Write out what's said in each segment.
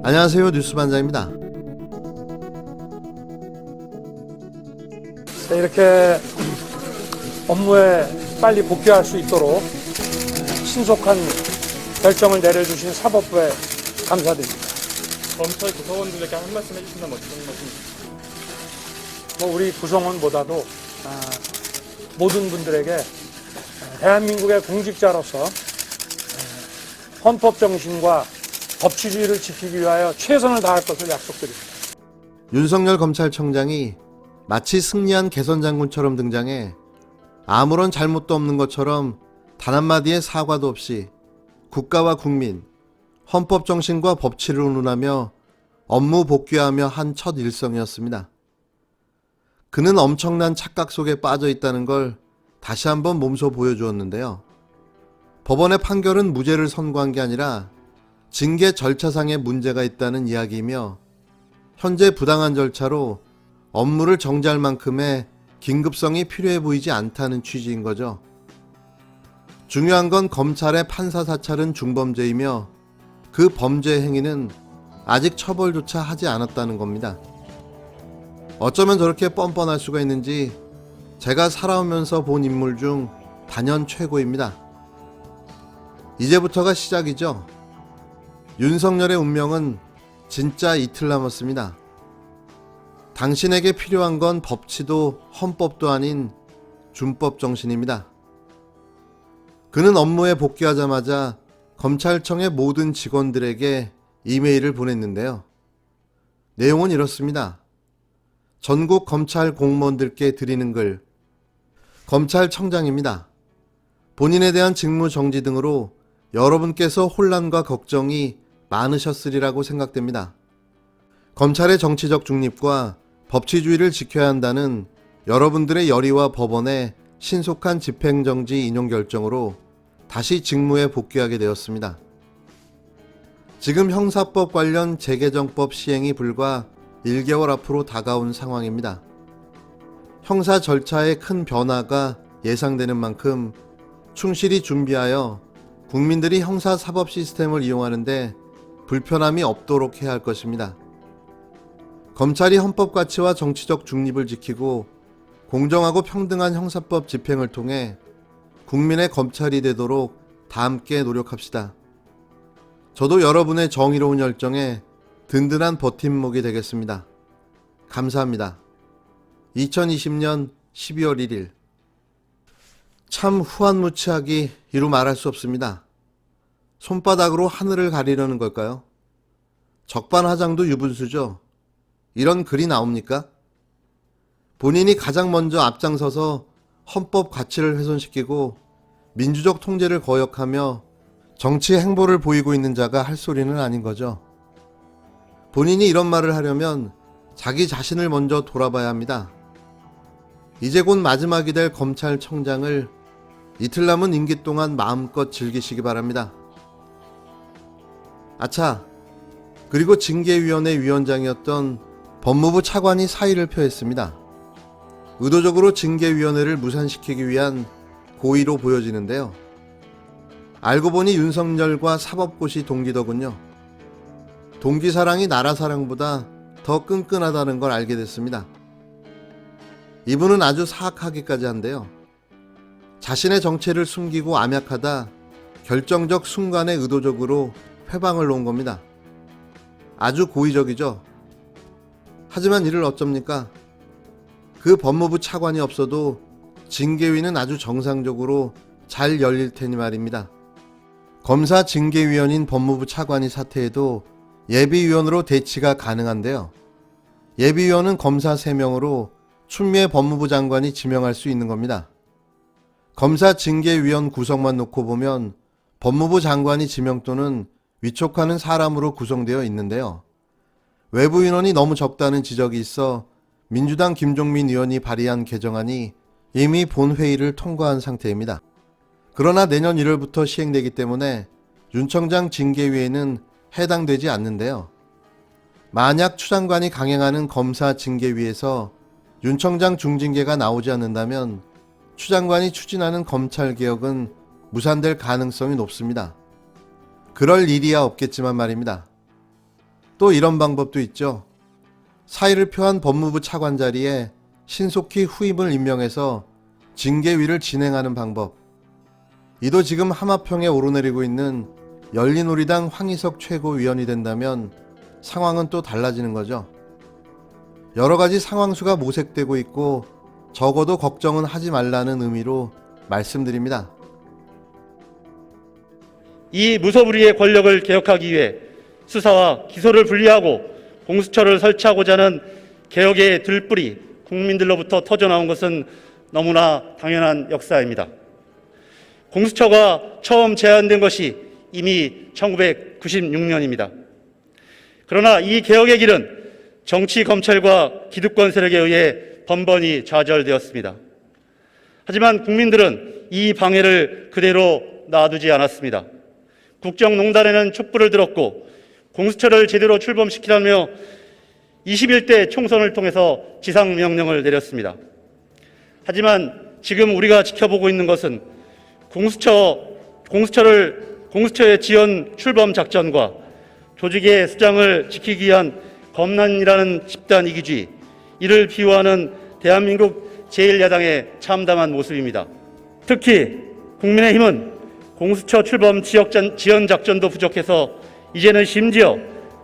안녕하세요, 뉴스반장입니다. 이렇게 업무에 빨리 복귀할 수 있도록 신속한 결정을 내려주신 사법부에 감사드립니다. 검찰 구성원들에게 한 말씀 해주신다면 어떤 말씀이십니까? 우리 구성원보다도 모든 분들에게 대한민국의 공직자로서 헌법 정신과 법치주의를 지키기 위하여 최선을 다할 것을 약속드립니다. 윤석열 검찰청장이 마치 승리한 개선장군처럼 등장해 아무런 잘못도 없는 것처럼 단 한마디의 사과도 없이 국가와 국민, 헌법 정신과 법치를 운운하며 업무 복귀하며 한 첫 일성이었습니다. 그는 엄청난 착각 속에 빠져 있다는 걸 다시 한번 몸소 보여주었는데요. 법원의 판결은 무죄를 선고한 게 아니라 징계 절차상의 문제가 있다는 이야기이며 현재 부당한 절차로 업무를 정지할 만큼의 긴급성이 필요해 보이지 않다는 취지인 거죠. 중요한 건 검찰의 판사 사찰은 중범죄이며 그 범죄 행위는 아직 처벌조차 하지 않았다는 겁니다. 어쩌면 저렇게 뻔뻔할 수가 있는지 제가 살아오면서 본 인물 중 단연 최고입니다. 이제부터가 시작이죠. 윤석열의 운명은 진짜 이틀 남았습니다. 당신에게 필요한 건 법치도 헌법도 아닌 준법 정신입니다. 그는 업무에 복귀하자마자 검찰청의 모든 직원들에게 이메일을 보냈는데요. 내용은 이렇습니다. 전국 검찰 공무원들께 드리는 글. 검찰청장입니다. 본인에 대한 직무 정지 등으로 여러분께서 혼란과 걱정이 많으셨으리라고 생각됩니다. 검찰의 정치적 중립과 법치주의를 지켜야 한다는 여러분들의 열의와 법원의 신속한 집행정지 인용 결정으로 다시 직무에 복귀하게 되었습니다. 지금 형사법 관련 재개정법 시행이 불과 1개월 앞으로 다가온 상황입니다. 형사 절차에 큰 변화가 예상되는 만큼 충실히 준비하여 국민들이 형사 사법 시스템을 이용하는데 불편함이 없도록 해야 할 것입니다. 검찰이 헌법 가치와 정치적 중립을 지키고 공정하고 평등한 형사법 집행을 통해 국민의 검찰이 되도록 다 함께 노력합시다. 저도 여러분의 정의로운 열정에 든든한 버팀목이 되겠습니다. 감사합니다. 2020년 12월 1일. 참 후한무치하기 이루 말할 수 없습니다. 손바닥으로 하늘을 가리려는 걸까요? 적반하장도 유분수죠. 이런 글이 나옵니까? 본인이 가장 먼저 앞장서서 헌법 가치를 훼손시키고 민주적 통제를 거역하며 정치 행보를 보이고 있는 자가 할 소리는 아닌 거죠. 본인이 이런 말을 하려면 자기 자신을 먼저 돌아봐야 합니다. 이제 곧 마지막이 될 검찰청장을 이틀 남은 임기 동안 마음껏 즐기시기 바랍니다. 아차, 그리고 징계위원회 위원장이었던 법무부 차관이 사의를 표했습니다. 의도적으로 징계위원회를 무산시키기 위한 고의로 보여지는데요. 알고 보니 윤석열과 사법고시 동기더군요. 동기사랑이 나라사랑보다 더 끈끈하다는 걸 알게 됐습니다. 이분은 아주 사악하기까지 한데요. 자신의 정체를 숨기고 암약하다 결정적 순간에 의도적으로 회방을 놓은 겁니다. 아주 고의적이죠. 하지만 이를 어쩝니까? 그 법무부 차관이 없어도 징계위는 아주 정상적으로 잘 열릴 테니 말입니다. 검사 징계위원인 법무부 차관이 사퇴해도 예비위원으로 대치가 가능한데요. 예비위원은 검사 3명으로 추미애 법무부 장관이 지명할 수 있는 겁니다. 검사 징계위원 구성만 놓고 보면 법무부 장관이 지명 또는 위촉하는 사람으로 구성되어 있는데요. 외부 인원이 너무 적다는 지적이 있어 민주당 김종민 의원이 발의한 개정안이 이미 본회의를 통과한 상태입니다. 그러나 내년 1월부터 시행되기 때문에 윤 청장 징계위에는 해당되지 않는데요. 만약 추 장관이 강행하는 검사 징계위에서 윤 청장 중징계가 나오지 않는다면 추 장관이 추진하는 검찰개혁은 무산될 가능성이 높습니다. 그럴 일이야 없겠지만 말입니다. 또 이런 방법도 있죠. 사의를 표한 법무부 차관 자리에 신속히 후임을 임명해서 징계위를 진행하는 방법. 이도 지금 하마평에 오르내리고 있는 열린우리당 황희석 최고위원이 된다면 상황은 또 달라지는 거죠. 여러 가지 상황수가 모색되고 있고 적어도 걱정은 하지 말라는 의미로 말씀드립니다. 이 무소불위의 권력을 개혁하기 위해 수사와 기소를 분리하고 공수처를 설치하고자 하는 개혁의 들불이 국민들로부터 터져나온 것은 너무나 당연한 역사입니다. 공수처가 처음 제안된 것이 이미 1996년입니다. 그러나 이 개혁의 길은 정치, 검찰과 기득권 세력에 의해 번번이 좌절되었습니다. 하지만 국민들은 이 방해를 그대로 놔두지 않았습니다. 국정농단에는 촛불을 들었고 공수처를 제대로 출범시키라며 21대 총선을 통해서 지상명령을 내렸습니다. 하지만 지금 우리가 지켜보고 있는 것은 공수처의 지연 출범 작전과 조직의 수장을 지키기 위한 검난이라는 집단 이기주의, 이를 비유하는 대한민국 제1야당의 참담한 모습입니다. 특히 국민의힘은 공수처 출범 지연 작전도 부족해서 이제는 심지어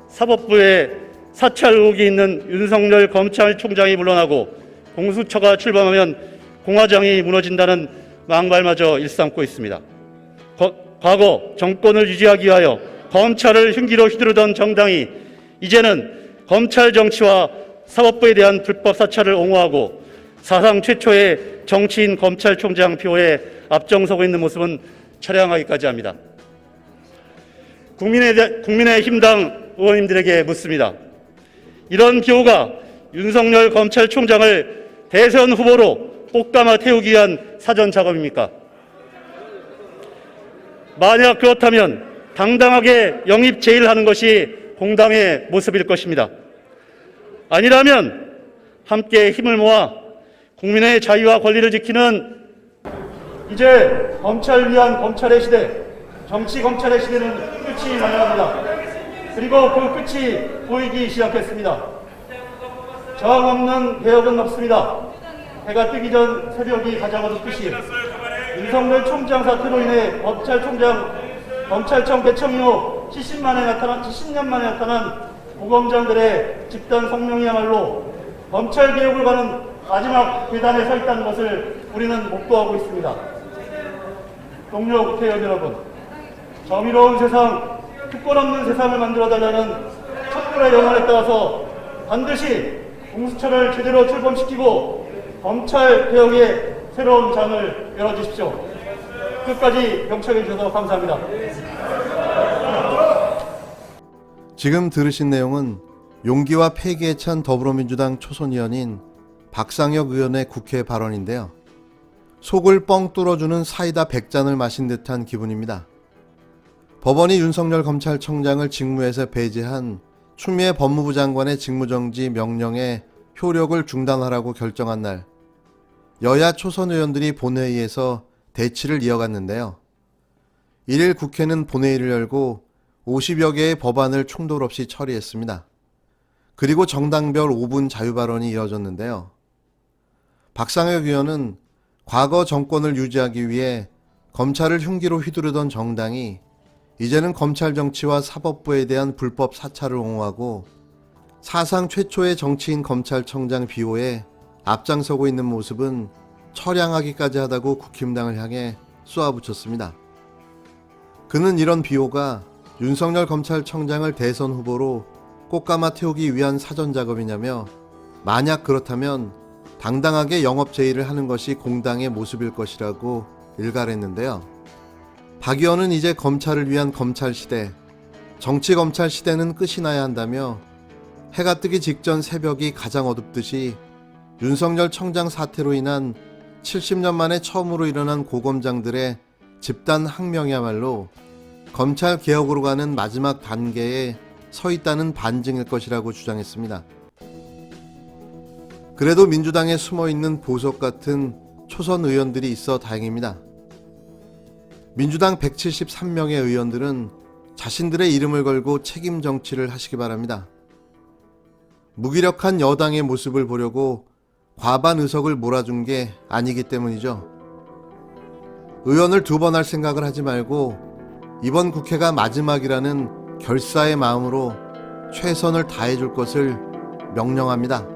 사법부에 사찰 의혹이 있는 윤석열 검찰총장이 물러나고 공수처가 출범하면 공화정이 무너진다는 망발마저 일삼고 있습니다. 과거 정권을 유지하기 위하여 검찰을 흉기로 휘두르던 정당이 이제는 검찰 정치와 사법부에 대한 불법 사찰을 옹호하고 사상 최초의 정치인 검찰총장 비호에 앞장서고 있는 모습은 처량하기까지 합니다. 국민의힘당 의원님들에게 묻습니다. 이런 비호가 윤석열 검찰총장을 대선 후보로 꽃감아 태우기 위한 사전 작업입니까? 만약 그렇다면 당당하게 영입 제의하는 것이 공당의 모습일 것입니다. 아니라면 함께 힘을 모아 국민의 자유와 권리를 지키는 이제 검찰을 위한 검찰의 시대, 정치 검찰의 시대는 끝이 나야 합니다. 그리고 그 끝이 보이기 시작했습니다. 저항 없는 개혁은 없습니다. 해가 뜨기 전 새벽이 가장 어둡듯이 윤석열 총장 사태로 인해 검찰청 개청 이후 70년 만에 나타난 고검장들의 집단 성명이야말로 검찰 개혁을 가는 마지막 계단에 서 있다는 것을 우리는 목도하고 있습니다. 동료 국회의원 여러분, 정의로운 세상, 특권 없는 세상을 만들어달라는 촛불의 영혼에 따라서 반드시 공수처를 제대로 출범시키고 검찰 개혁의 새로운 장을 열어주십시오. 끝까지 경청해 주셔서 감사합니다. 지금 들으신 내용은 용기와 패기에 찬 더불어민주당 초선의원인 박상혁 의원의 국회 발언인데요. 속을 뻥 뚫어주는 사이다 100잔을 마신 듯한 기분입니다. 법원이 윤석열 검찰총장을 직무에서 배제한 추미애 법무부 장관의 직무정지 명령의 효력을 중단하라고 결정한 날, 여야 초선 의원들이 본회의에서 대치를 이어갔는데요. 1일 국회는 본회의를 열고 50여 개의 법안을 충돌 없이 처리했습니다. 그리고 정당별 5분 자유발언이 이어졌는데요. 박상혁 의원은 과거 정권을 유지하기 위해 검찰을 흉기로 휘두르던 정당이 이제는 검찰 정치와 사법부에 대한 불법 사찰을 옹호하고 사상 최초의 정치인 검찰청장 비호에 앞장서고 있는 모습은 처량하기까지 하다고 국힘당을 향해 쏘아붙였습니다. 그는 이런 비호가 윤석열 검찰청장을 대선 후보로 꽃감아 태우기 위한 사전작업이냐며 만약 그렇다면 당당하게 영업제의를 하는 것이 공당의 모습일 것이라고 일갈했는데요. 박 의원은 이제 검찰을 위한 검찰 시대, 정치 검찰 시대는 끝이 나야 한다며 해가 뜨기 직전 새벽이 가장 어둡듯이 윤석열 청장 사태로 인한 70년 만에 처음으로 일어난 고검장들의 집단 항명이야말로 검찰 개혁으로 가는 마지막 단계에 서 있다는 반증일 것이라고 주장했습니다. 그래도 민주당에 숨어있는 보석 같은 초선 의원들이 있어 다행입니다. 민주당 173명의 의원들은 자신들의 이름을 걸고 책임 정치를 하시기 바랍니다. 무기력한 여당의 모습을 보려고 과반 의석을 몰아준 게 아니기 때문이죠. 의원을 2번 할 생각을 하지 말고 이번 국회가 마지막이라는 결사의 마음으로 최선을 다해줄 것을 명령합니다.